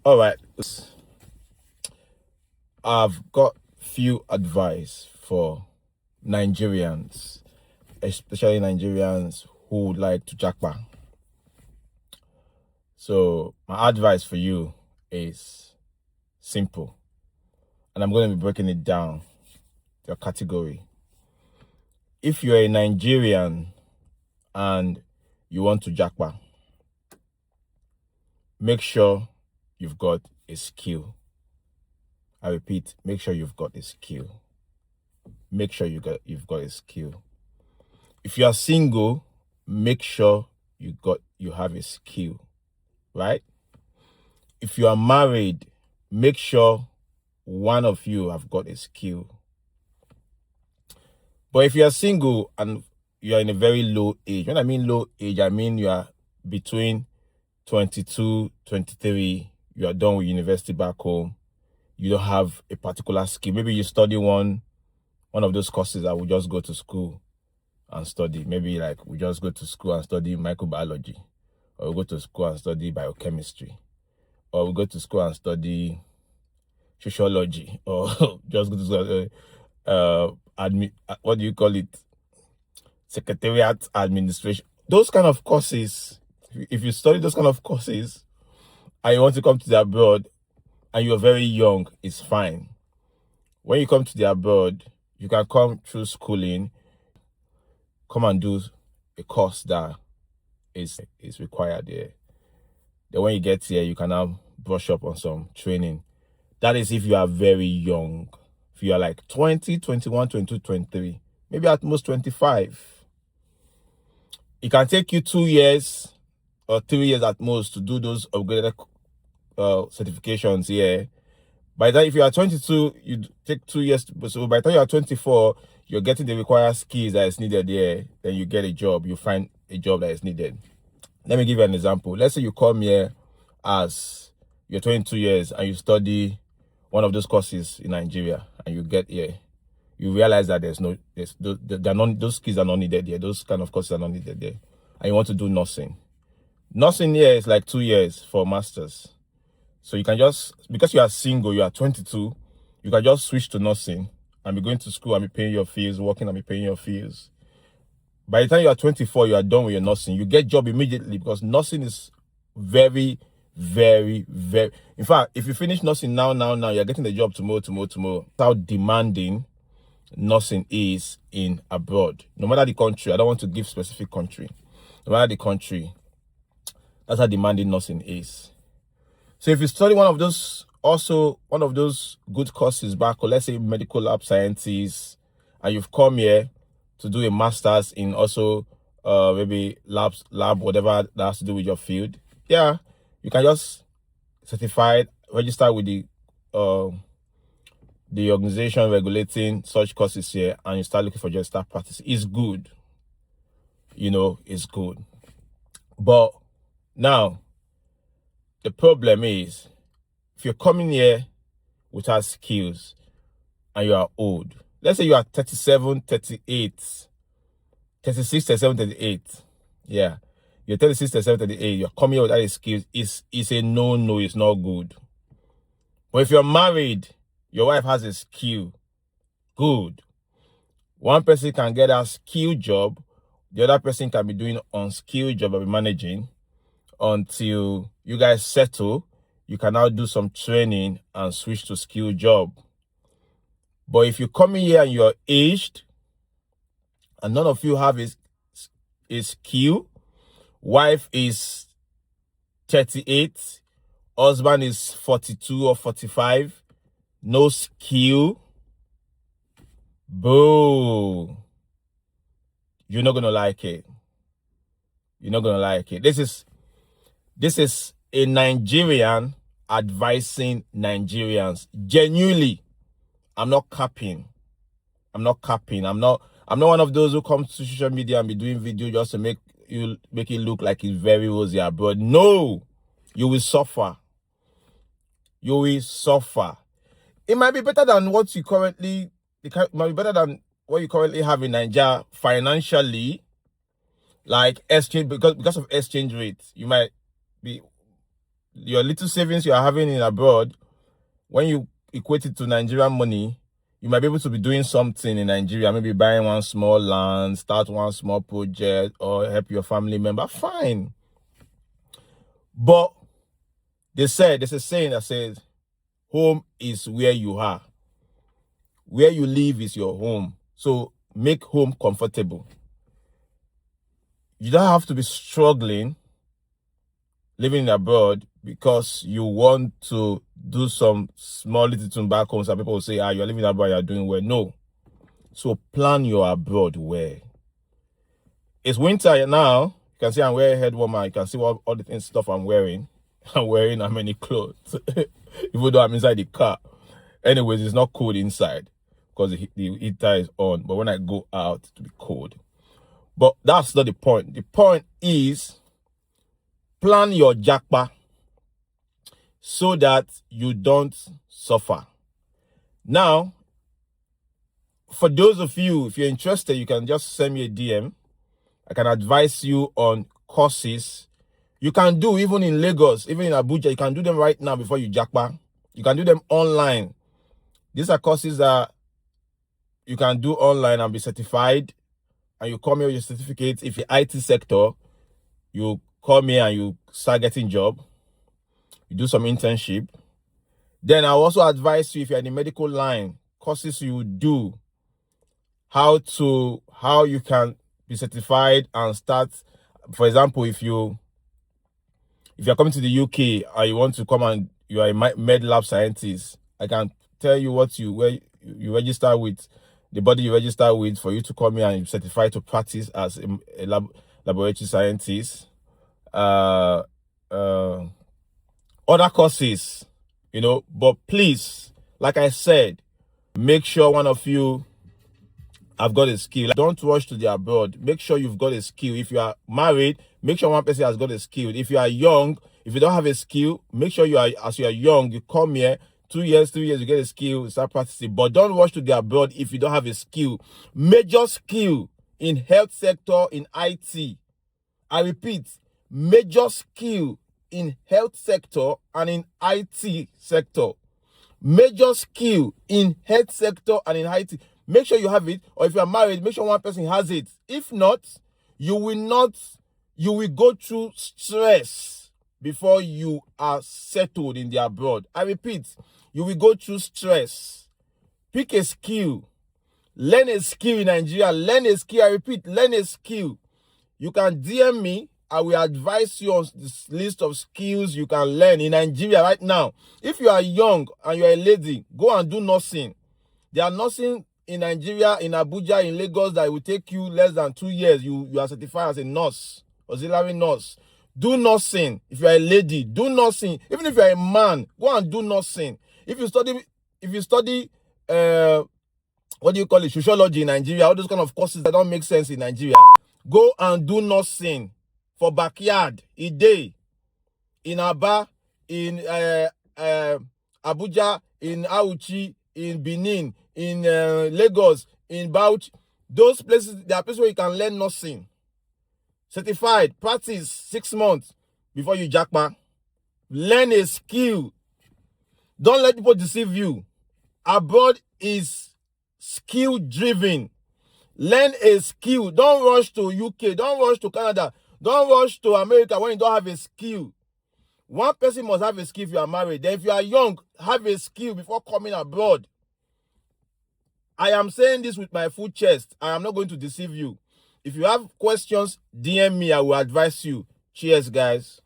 All right. I've got few advice for Nigerians, especially Nigerians who would like to jackpot. So my advice for you is simple, and I'm going to be breaking it down to a category. If you're a Nigerian and you want to jackpot, make sure you've got a skill. I repeat, make sure you've got a skill. Make sure you've got a skill. If you are single, make sure you have a skill, right? If you are married, make sure one of you have got a skill. But if you are single and you are in a very low age, when I mean low age, I mean you are between 22, 23, you are done with university back home, you don't have a particular skill. Maybe you study one of those courses that will just go to school and study. Maybe like we just go to school and study microbiology, or we go to school and study biochemistry, or we go to school and study sociology, or just go to school, what do you call it? Secretariat administration. Those kind of courses, if you study those kind of courses and you want to come to the abroad and you're very young, it's fine. When you come to the abroad, you can come through schooling, come and do a course that is required there. Then when you get here, you can now brush up on some training. That is if you are very young. If you are like 20, 21, 22, 23, maybe at most 25. It can take you 2 years or 3 years at most to do those upgraded certifications here. By the time, if you are 22, you take 2 years. So by the time you are 24, you're getting the required skills that is needed there. Then you get a job. You find a job that is needed. Let me give you an example. Let's say you come here as you're 22 years and you study one of those courses in Nigeria, and you get here. You realize that those skills are not needed here. Those kind of courses are not needed there. And you want to do nursing. Nursing here is like 2 years for masters. So you can just, because you are single, you are 22, you can just switch to nursing and be going to school and be paying your fees, working and be paying your fees. By the time you are 24, you are done with your nursing. You get job immediately, because nursing is very, very, very... In fact, if you finish nursing now, you're getting the job tomorrow. That's how demanding nursing is in abroad. No matter the country, I don't want to give specific country. No matter the country, that's how demanding nursing is. So if you study one of those good courses back, or let's say medical lab sciences, and you've come here to do a master's in also maybe lab, whatever that has to do with your field, yeah, you can just register with the organization regulating such courses here, and you start looking for just start practice. It's good, it's good. But now the problem is, if you're coming here without skills and you are old, let's say you are 37, 38, 36, 37, 38. Yeah, you're 36, 37, 38. You're coming here without skills. It's a no, it's not good. But if you're married, your wife has a skill, good. One person can get a skill job, the other person can be doing unskilled job or be managing until you guys settle. You can now do some training and switch to skill job. But if you come in here and you're aged and none of you have a skill, wife is 38, husband is 42 or 45, no skill, boo, you're not gonna like it. You're not gonna like it. This is a Nigerian advising Nigerians. Genuinely, I'm not capping. I'm not one of those who come to social media and be doing video just to make it look like it's very rosy abroad. No, you will suffer. You will suffer. It might be better than what you currently have in Nigeria financially, like exchange, because of exchange rates. You might be your little savings you are having in abroad, when you equate it to Nigerian money, you might be able to be doing something in Nigeria, maybe buying one small land, start one small project, or help your family member. Fine. But there's a saying that says, home is where you are. Where you live is your home. So make home comfortable. You don't have to be struggling living abroad because you want to do some small little thing back home. Some people will say, you're living abroad, you're doing well. No. So plan your abroad well. It's winter now. You can see I'm wearing a head warmer. You can see all the stuff I'm wearing. I'm wearing how many clothes. Even though I'm inside the car. Anyways, it's not cold inside because the heater is on. But when I go out, it'll be cold. But that's not the point. The point is, plan your japa so that you don't suffer. Now, for those of you, if you're interested, you can just send me a DM. I can advise you on courses you can do even in Lagos, even in Abuja. You can do them right now before you japa. You can do them online. These are courses that you can do online and be certified. And you come here with your certificate. If you're IT sector, you come here and you start getting job. You do some internship. Then I'll also advise you, if you're in the medical line, courses you do, how you can be certified and start. For example, if you're coming to the UK and you want to come and you are a med lab scientist, I can tell you where you register with, the body you register with, for you to come here and be certified to practice as a laboratory scientist. Other courses, but please, like I said, make sure one of you have got a skill. Don't rush to the abroad. Make sure you've got a skill. If you are married, make sure one person has got a skill. If you are young, if you don't have a skill, make sure as you are young, you come here, 2 years, 3 years, you get a skill, start practicing. But don't rush to the abroad if you don't have a skill. Major skill in health sector, in IT. I repeat, major skill in health sector and in IT sector. Major skill in health sector and in IT. Make sure you have it, or if you are married, make sure one person has it. If not, you will go through stress before you are settled in the abroad. I repeat, you will go through stress. Pick a skill. Learn a skill in Nigeria. Learn a skill. I repeat, learn a skill. You can DM me. I will advise you on this list of skills you can learn in Nigeria right now. If you are young and you are a lady, go and do nursing. There are nursing in Nigeria, in Abuja, in Lagos, that will take you less than 2 years. You are certified as a nurse, auxiliary nurse. Do nursing. If you are a lady, do nursing. Even if you are a man, go and do nursing. If you study what do you call it, sociology in Nigeria, all those kind of courses that don't make sense in Nigeria, go and do nursing for backyard, Ide, in Aba, in Abuja, in Auchi, in Benin, in Lagos, in Bauchi. Those places, there are places where you can learn nursing. Certified, practice 6 months before you jackpot. Learn a skill. Don't let people deceive you. Abroad is skill driven. Learn a skill. Don't rush to UK. Don't rush to Canada. Don't rush to America when you don't have a skill. One person must have a skill if you are married. Then if you are young, have a skill before coming abroad. I am saying this with my full chest. I am not going to deceive you. If you have questions, DM me. I will advise you. Cheers, guys.